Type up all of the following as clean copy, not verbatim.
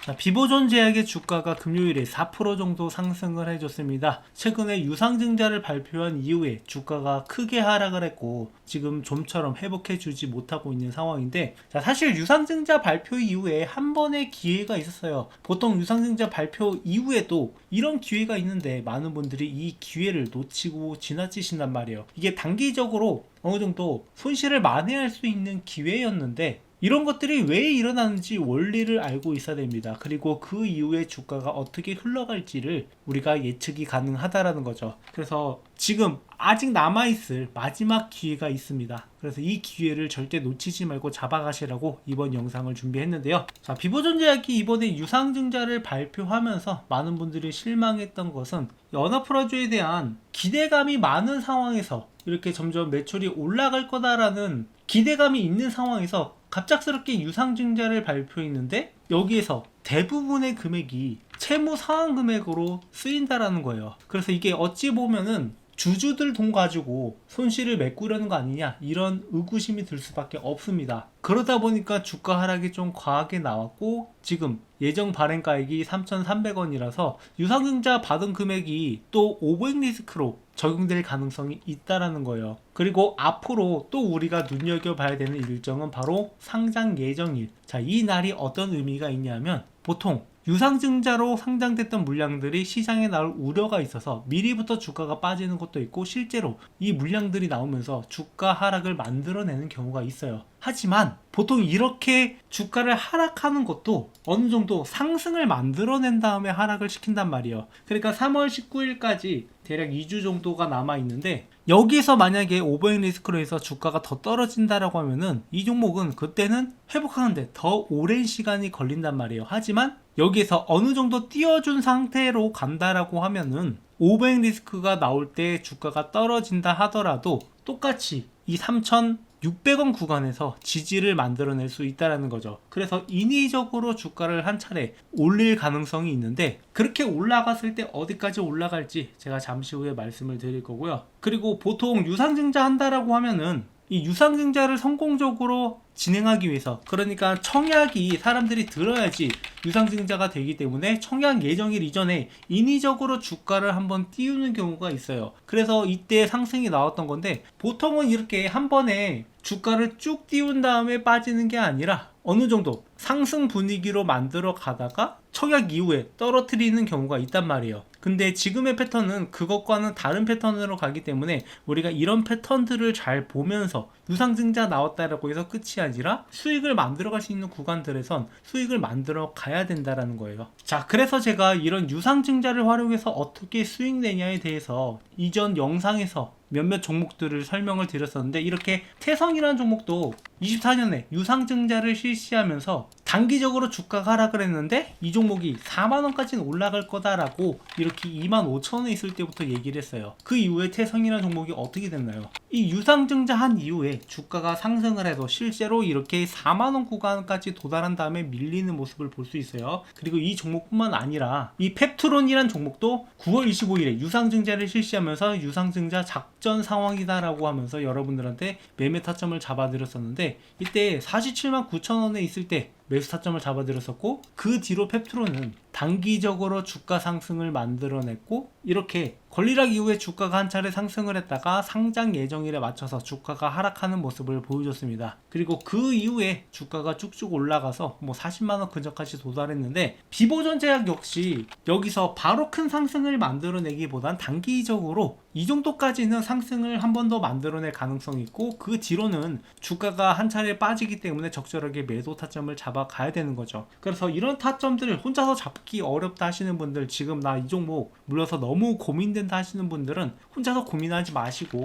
자, 비보존 제약의 주가가 금요일에 4% 정도 상승을 해줬습니다. 최근에 유상증자를 발표한 이후에 주가가 크게 하락을 했고 지금 좀처럼 회복해주지 못하고 있는 상황인데, 자, 사실 유상증자 발표 이후에 한 번의 기회가 있었어요. 보통 유상증자 발표 이후에도 이런 기회가 있는데 많은 분들이 이 기회를 놓치고 지나치신단 말이에요. 이게 단기적으로 어느 정도 손실을 만회할 수 있는 기회였는데 이런 것들이 왜 일어나는지 원리를 알고 있어야 됩니다. 그리고 그 이후에 주가가 어떻게 흘러갈지를 우리가 예측이 가능하다라는 거죠. 그래서 지금 아직 남아있을 마지막 기회가 있습니다. 그래서 이 기회를 절대 놓치지 말고 잡아가시라고 이번 영상을 준비했는데요. 자, 비보존 제약이 이번에 유상증자를 발표하면서 많은 분들이 실망했던 것은 연합프라조에 대한 기대감이 많은 상황에서 이렇게 점점 매출이 올라갈 거다라는 기대감이 있는 상황에서 갑작스럽게 유상증자를 발표했는데 여기에서 대부분의 금액이 채무 상환 금액으로 쓰인다라는 거예요. 그래서 이게 어찌 보면은 주주들 돈 가지고 손실을 메꾸려는 거 아니냐, 이런 의구심이 들 수밖에 없습니다. 그러다 보니까 주가 하락이 좀 과하게 나왔고 지금 예정 발행가액이 3,300원이라서 유상증자 받은 금액이 또 오버행 리스크로 적용될 가능성이 있다라는 거예요. 그리고 앞으로 또 우리가 눈여겨봐야 되는 일정은 바로 상장 예정일. 자, 이 날이 어떤 의미가 있냐면 보통 유상증자로 상장됐던 물량들이 시장에 나올 우려가 있어서 미리부터 주가가 빠지는 것도 있고 실제로 이 물량들이 나오면서 주가 하락을 만들어내는 경우가 있어요. 하지만 보통 이렇게 주가를 하락하는 것도 어느 정도 상승을 만들어낸 다음에 하락을 시킨단 말이에요. 그러니까 3월 19일까지 대략 2주 정도가 남아 있는데 여기서 만약에 오버행 리스크로 해서 주가가 더 떨어진다라고 하면은 이 종목은 그때는 회복하는데 더 오랜 시간이 걸린단 말이에요. 하지만 여기에서 어느 정도 띄워준 상태로 간다라고 하면은 오버행 리스크가 나올 때 주가가 떨어진다 하더라도 똑같이 이 3,600원 구간에서 지지를 만들어낼 수 있다는 거죠. 그래서 인위적으로 주가를 한 차례 올릴 가능성이 있는데 그렇게 올라갔을 때 어디까지 올라갈지 제가 잠시 후에 말씀을 드릴 거고요. 그리고 보통 유상증자 한다라고 하면은 이 유상증자를 성공적으로 진행하기 위해서, 그러니까 청약이 사람들이 들어야지 유상증자가 되기 때문에 청약 예정일 이전에 인위적으로 주가를 한번 띄우는 경우가 있어요. 그래서 이때 상승이 나왔던 건데 보통은 이렇게 한 번에 주가를 쭉 띄운 다음에 빠지는 게 아니라 어느 정도 상승 분위기로 만들어 가다가 청약 이후에 떨어뜨리는 경우가 있단 말이에요. 근데 지금의 패턴은 그것과는 다른 패턴으로 가기 때문에 우리가 이런 패턴들을 잘 보면서 유상증자 나왔다라고 해서 끝이 아니라 수익을 만들어 갈 수 있는 구간들에선 수익을 만들어 가야 된다라는 거예요. 자, 그래서 제가 이런 유상증자를 활용해서 어떻게 수익 내냐에 대해서 이전 영상에서 몇몇 종목들을 설명을 드렸었는데 이렇게 태성이라는 종목도 24년에 유상증자를 실시하면서 단기적으로 주가가 하락을 했는데 이 종목이 4만원까지는 올라갈 거다라고 이렇게 25,000원에 있을 때부터 얘기를 했어요. 그 이후에 태성이라는 종목이 어떻게 됐나요? 이 유상증자 한 이후에 주가가 상승을 해서 실제로 이렇게 4만원 구간까지 도달한 다음에 밀리는 모습을 볼 수 있어요. 그리고 이 종목뿐만 아니라 이 펩트론이라는 종목도 9월 25일에 유상증자를 실시하면서 유상증자 작전 상황이다라고 하면서 여러분들한테 매매 타점을 잡아드렸었는데 이때 47만 9천원에 있을 때 매수 타점을 잡아드렸었고 그 뒤로 펩트론은 단기적으로 주가 상승을 만들어냈고 이렇게 권리락 이후에 주가가 한 차례 상승을 했다가 상장 예정일에 맞춰서 주가가 하락하는 모습을 보여줬습니다. 그리고 그 이후에 주가가 쭉쭉 올라가서 뭐 40만원 근처까지 도달했는데 비보존 제약 역시 여기서 바로 큰 상승을 만들어내기보단 단기적으로 이 정도까지는 상승을 한 번 더 만들어낼 가능성이 있고 그 뒤로는 주가가 한 차례 빠지기 때문에 적절하게 매도 타점을 잡아가야 되는 거죠. 그래서 이런 타점들을 혼자서 잡기 어렵다 하시는 분들, 지금 나 이 종목 물려서 너무 고민된다 하시는 분들은 혼자서 고민하지 마시고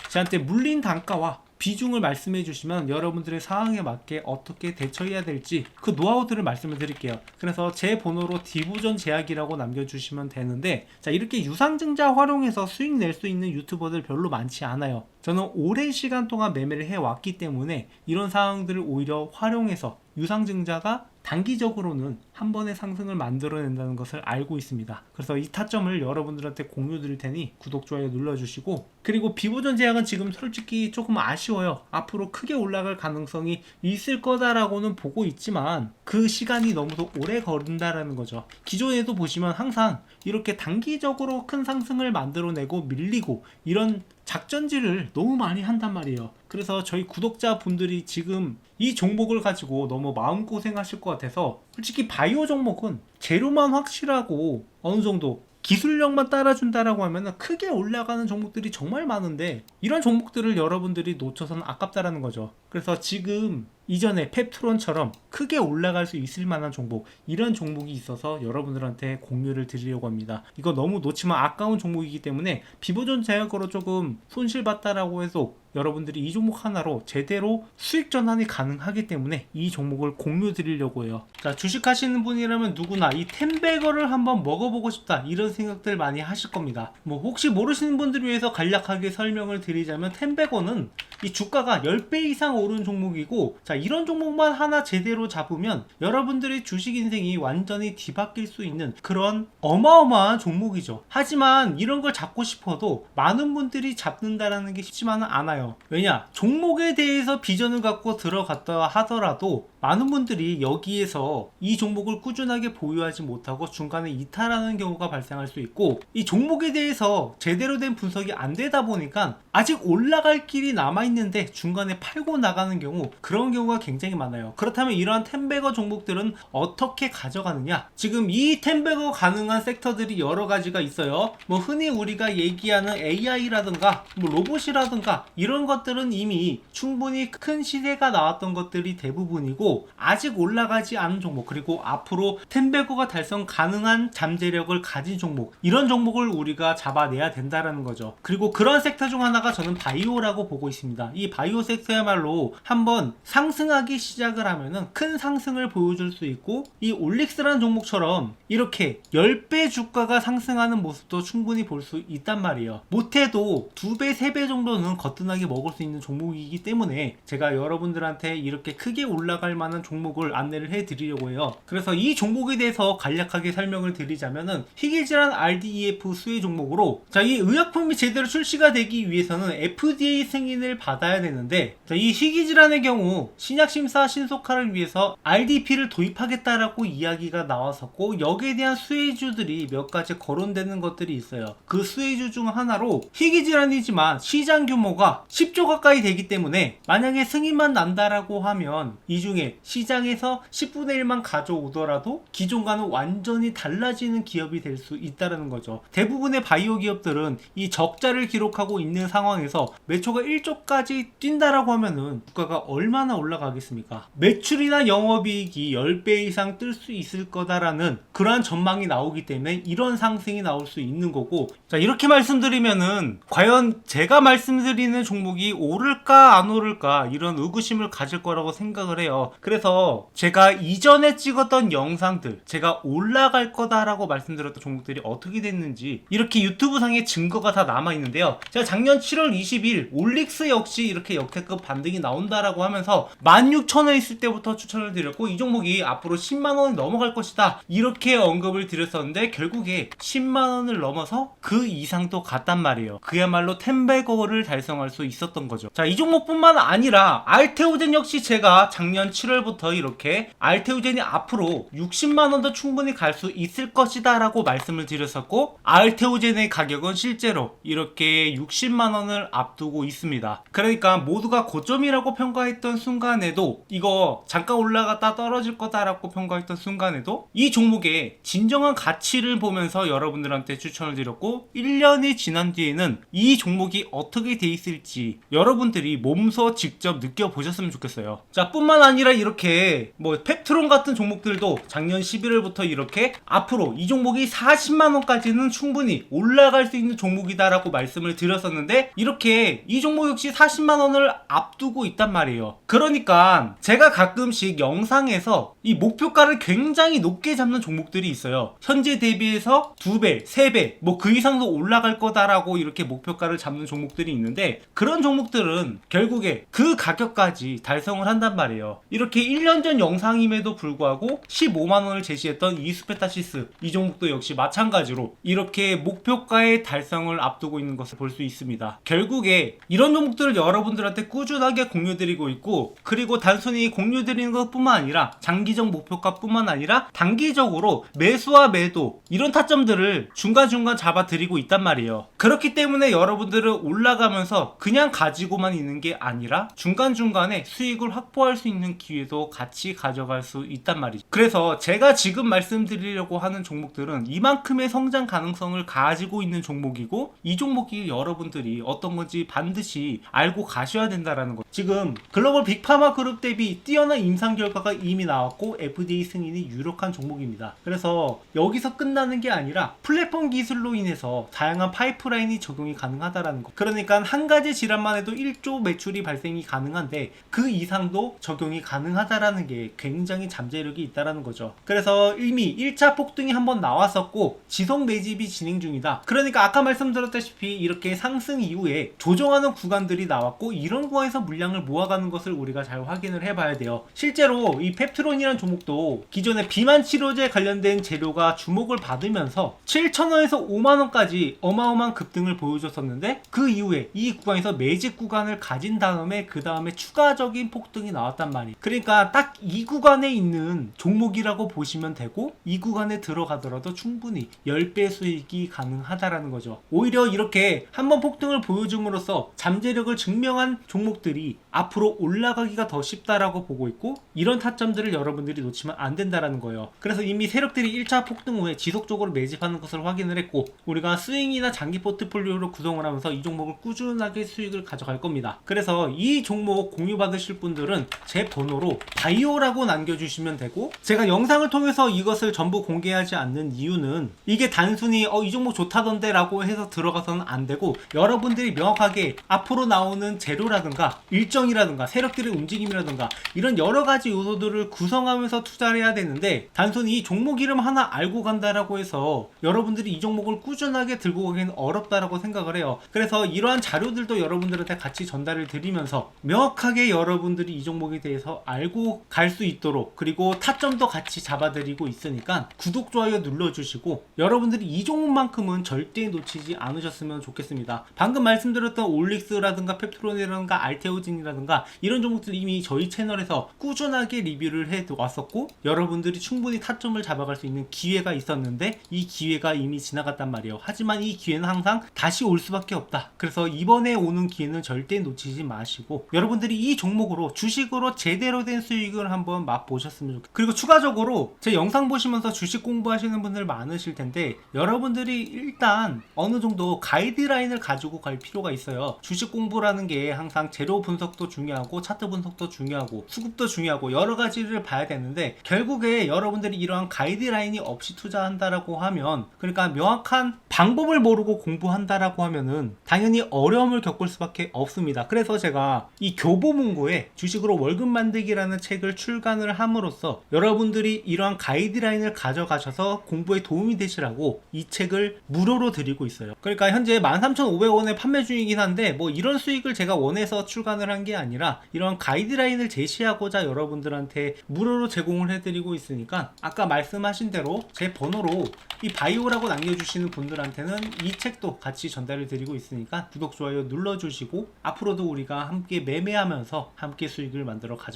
저한테 물린 단가와 비중을 말씀해 주시면 여러분들의 상황에 맞게 어떻게 대처해야 될지 그 노하우들을 말씀을 드릴게요. 그래서 제 번호로 디보존 제약이라고 남겨주시면 되는데, 자, 이렇게 유상증자 활용해서 수익 낼 수 있는 유튜버들 별로 많지 않아요. 저는 오랜 시간 동안 매매를 해왔기 때문에 이런 상황들을 오히려 활용해서 유상증자가 단기적으로는 한 번의 상승을 만들어낸다는 것을 알고 있습니다. 그래서 이 타점을 여러분들한테 공유 드릴 테니 구독, 좋아요 눌러주시고, 그리고 비보존 제약은 지금 솔직히 조금 아쉬워요. 앞으로 크게 올라갈 가능성이 있을 거다라고는 보고 있지만 그 시간이 너무 더 오래 걸린다라는 거죠. 기존에도 보시면 항상 이렇게 단기적으로 큰 상승을 만들어내고 밀리고 이런 작전지를 너무 많이 한단 말이에요. 그래서 저희 구독자분들이 지금 이 종목을 가지고 너무 마음고생 하실 것 같아서, 솔직히 바이오 종목은 재료만 확실하고 어느 정도 기술력만 따라준다라고 하면 크게 올라가는 종목들이 정말 많은데, 이런 종목들을 여러분들이 놓쳐서는 아깝다라는 거죠. 그래서 지금 이전에 펩트론처럼 크게 올라갈 수 있을 만한 종목, 이런 종목이 있어서 여러분들한테 공유를 드리려고 합니다. 이거 너무 놓치면 아까운 종목이기 때문에 비보존 제약으로 조금 손실봤다라고 해도 여러분들이 이 종목 하나로 제대로 수익 전환이 가능하기 때문에 이 종목을 공유 드리려고 해요. 자, 주식하시는 분이라면 누구나 이 텐베거를 한번 먹어보고 싶다, 이런 생각들 많이 하실 겁니다. 뭐 혹시 모르시는 분들을 위해서 간략하게 설명을 드리자면, 텐베거는 이 주가가 10배 이상 오른 종목이고, 자, 이런 종목만 하나 제대로 잡으면 여러분들의 주식 인생이 완전히 뒤바뀔 수 있는 그런 어마어마한 종목이죠. 하지만 이런 걸 잡고 싶어도 많은 분들이 잡는다라는 게 쉽지만은 않아요. 왜냐? 종목에 대해서 비전을 갖고 들어갔다 하더라도 많은 분들이 여기에서 이 종목을 꾸준하게 보유하지 못하고 중간에 이탈하는 경우가 발생할 수 있고, 이 종목에 대해서 제대로 된 분석이 안 되다 보니까 아직 올라갈 길이 남아있는데 중간에 팔고 나가는 경우, 그런 경우가 굉장히 많아요. 그렇다면 이러한 텐베거 종목들은 어떻게 가져가느냐? 지금 이 텐베거 가능한 섹터들이 여러 가지가 있어요. 뭐 흔히 우리가 얘기하는 AI라든가 뭐 로봇이라든가 이런 것들은 이미 충분히 큰 시세가 나왔던 것들이 대부분이고, 아직 올라가지 않은 종목, 그리고 앞으로 텐베거가 달성 가능한 잠재력을 가진 종목, 이런 종목을 우리가 잡아내야 된다라는 거죠. 그리고 그런 섹터 중 하나가 저는 바이오라고 보고 있습니다. 이 바이오 섹터야말로 한번 상승하기 시작을 하면은 큰 상승을 보여줄 수 있고, 이 올릭스라는 종목처럼 이렇게 10배 주가가 상승하는 모습도 충분히 볼 수 있단 말이에요. 못해도 2배, 3배 정도는 거뜬하게 먹을 수 있는 종목이기 때문에 제가 여러분들한테 이렇게 크게 올라갈 만한 종목을 안내를 해드리려고 해요. 그래서 이 종목에 대해서 간략하게 설명을 드리자면은, 희귀질환 RDEF 수혜 종목으로, 자, 이 의약품이 제대로 출시가 되기 위해서는 FDA 승인을 받아야 되는데, 자, 이 희귀질환의 경우 신약심사 신속화를 위해서 RDP를 도입하겠다라고 이야기가 나왔었고, 여기에 대한 수혜주들이 몇 가지 거론되는 것들이 있어요. 그 수혜주 중 하나로 희귀질환이지만 시장 규모가 10조 가까이 되기 때문에 만약에 승인만 난다라고 하면 이 중에 시장에서 10분의 1만 가져오더라도 기존과는 완전히 달라지는 기업이 될 수 있다는 거죠. 대부분의 바이오 기업들은 이 적자를 기록하고 있는 상황에서 매초가 1조까지 뛴다라고 하면은 주가가 얼마나 올라가겠습니까? 매출이나 영업이익이 10배 이상 뜰 수 있을 거다라는 그러한 전망이 나오기 때문에 이런 상승이 나올 수 있는 거고, 자, 이렇게 말씀드리면은 과연 제가 말씀드리는 종목이 오를까 안 오를까 이런 의구심을 가질 거라고 생각을 해요. 그래서 제가 이전에 찍었던 영상들, 제가 올라갈 거다라고 말씀드렸던 종목들이 어떻게 됐는지 이렇게 유튜브 상에 증거가 다 남아 있는데요. 제가 작년 7월 20일 올릭스 역시 이렇게 역대급 반등이 나온다라고 하면서 16,000원 있을 때부터 추천을 드렸고, 이 종목이 앞으로 10만원이 넘어갈 것이다 이렇게 언급을 드렸었는데, 결국에 10만원을 넘어서 그 이상도 갔단 말이에요. 그야말로 텐베거를 달성할 수 있었던 거죠. 자, 이 종목뿐만 아니라 알테오젠 역시 제가 작년 7월부터 이렇게 알테오젠이 앞으로 60만원도 충분히 갈 수 있을 것이다 라고 말씀을 드렸었고, 알테오젠의 가격은 실제로 이렇게 60만원을 앞두고 있습니다. 그러니까 모두가 고점이라고 평가했던 순간에도, 이거 잠깐 올라갔다 떨어질 거다라고 평가했던 순간에도 이 종목의 진정한 가치를 보면서 여러분들한테 추천을 드렸고, 1년이 지난 뒤에는 이 종목이 어떻게 돼 있을지 여러분들이 몸소 직접 느껴보셨으면 좋겠어요. 자, 뿐만 아니라 이렇게 뭐 펩트론 같은 종목들도 작년 11월부터 이렇게 앞으로 이 종목이 40만원까지는 충분히 올라갈 수 있는 종목이다 라고 말씀을 드렸었는데, 이렇게 이 종목 역시 40만원을 앞두고 있단 말이에요. 그러니까 제가 가끔씩 영상에서 이 목표가를 굉장히 높게 잡는 종목들이 있어요. 현재 대비해서 2배, 3배 뭐 그 이상도 올라갈 거다라고 이렇게 목표가를 잡는 종목들이 있는데, 그 그런 종목들은 결국에 그 가격까지 달성을 한단 말이에요. 이렇게 1년 전 영상임에도 불구하고 15만원을 제시했던 이스페타시스, 이 종목도 역시 마찬가지로 이렇게 목표가의 달성을 앞두고 있는 것을 볼 수 있습니다. 결국에 이런 종목들을 여러분들한테 꾸준하게 공유드리고 있고, 그리고 단순히 공유드리는 것뿐만 아니라 장기적 목표가 뿐만 아니라 단기적으로 매수와 매도 이런 타점들을 중간중간 잡아드리고 있단 말이에요. 그렇기 때문에 여러분들은 올라가면서 그냥 가지고만 있는 게 아니라 중간중간에 수익을 확보할 수 있는 기회도 같이 가져갈 수 있단 말이죠. 그래서 제가 지금 말씀드리려고 하는 종목들은 이만큼의 성장 가능성을 가지고 있는 종목이고, 이 종목이 여러분들이 어떤 건지 반드시 알고 가셔야 된다라는 거. 지금 글로벌 빅파마 그룹 대비 뛰어난 임상 결과가 이미 나왔고 FDA 승인이 유력한 종목입니다. 그래서 여기서 끝나는 게 아니라 플랫폼 기술로 인해서 다양한 파이프라인이 적용이 가능하다라는 거. 그러니까 한 가지 질환만 해도 1조 매출이 발생이 가능한데 그 이상도 적용이 가능하다라는 게 굉장히 잠재력이 있다라는 거죠. 그래서 이미 1차 폭등이 한번 나왔었고 지속 매집이 진행 중이다. 그러니까 아까 말씀드렸다시피 이렇게 상승 이후에 조정하는 구간들이 나왔고, 이런 구간에서 물량을 모아가는 것을 우리가 잘 확인을 해봐야 돼요. 실제로 이 펩트론이라는 종목도 기존에 비만 치료제 관련된 재료가 주목을 받으면서 7,000원에서 5만원까지 어마어마한 급등을 보여줬었는데, 그 이후에 이 구간에서 매집 구간을 가진 다음에 그 다음에 추가적인 폭등이 나왔단 말이에요. 그러니까 딱 이 구간에 있는 종목이라고 보시면 되고, 이 구간에 들어가더라도 충분히 10배 수익이 가능하다라는 거죠. 오히려 이렇게 한번 폭등을 보여줌으로써 잠재력을 증명한 종목들이 앞으로 올라가기가 더 쉽다라고 보고 있고, 이런 타점들을 여러분들이 놓치면 안 된다라는 거예요. 그래서 이미 세력들이 1차 폭등 후에 지속적으로 매집하는 것을 확인을 했고, 우리가 스윙이나 장기 포트폴리오로 구성을 하면서 이 종목을 꾸준하게 수익을 가져갈 겁니다. 그래서 이 종목 공유 받으실 분들은 제 번호로 바이오라고 남겨주시면 되고, 제가 영상을 통해서 이것을 전부 공개하지 않는 이유는 이게 단순히 이 종목 좋다던데 라고 해서 들어가서는 안 되고, 여러분들이 명확하게 앞으로 나오는 재료라든가 일정이라든가 세력들의 움직임이라든가 이런 여러가지 요소들을 구성하면서 투자를 해야 되는데, 단순히 이 종목 이름 하나 알고 간다라고 해서 여러분들이 이 종목을 꾸준하게 들고 가기는 어렵다라고 생각을 해요. 그래서 이러한 자료들도 여러분들한테 같이 전달을 드리면서 명확하게 여러분들이 이 종목에 대해서 알고 갈 수 있도록, 그리고 타점도 같이 잡아드리고 있으니까 구독, 좋아요 눌러주시고 여러분들이 이 종목만큼은 절대 놓치지 않으셨으면 좋겠습니다. 방금 말씀드렸던 올릭스라든가 펩트론이라든가 알테오진이라든가 이런 종목들 이미 저희 채널에서 꾸준하게 리뷰를 해 왔었고, 여러분들이 충분히 타점을 잡아갈 수 있는 기회가 있었는데 이 기회가 이미 지나갔단 말이에요. 하지만 이 기회는 항상 다시 올 수밖에 없다. 그래서 이번에 오는 기회는 절대 놓치지 마시고 여러분들이 이 종목으로 주식으로 제대로 된 수익을 한번 맛보셨으면 좋겠어요. 그리고 추가적으로 제 영상 보시면서 주식 공부하시는 분들 많으실 텐데, 여러분들이 일단 어느 정도 가이드라인을 가지고 갈 필요가 있어요. 주식 공부라는 게 항상 재료 분석도 중요하고 차트 분석도 중요하고 수급도 중요하고 여러 가지를 봐야 되는데, 결국에 여러분들이 이러한 가이드라인이 없이 투자한다라고 하면, 그러니까 명확한 방법을 모르고 공부한다라고 하면은 당연히 어려움을 겪을 수밖에 없습니다. 그래서 제가 이 교보문고에 주식으로 월급 만들기라는 책을 출간을 함으로써 여러분들이 이러한 가이드라인을 가져가셔서 공부에 도움이 되시라고 이 책을 무료로 드리고 있어요. 그러니까 현재 13,500원에 판매 중이긴 한데, 뭐 이런 수익을 제가 원해서 출간을 한 게 아니라 이런 가이드라인을 제시하고자 여러분들한테 무료로 제공을 해드리고 있으니까, 아까 말씀하신 대로 제 번호로 이 바이오라고 남겨주시는 분들한테는 이 책도 같이 전달을 드리고 있으니까 구독, 좋아요 눌러주시고 앞으로도 우리가 함께 매매하면서 함께 수익을 만들어 가자고.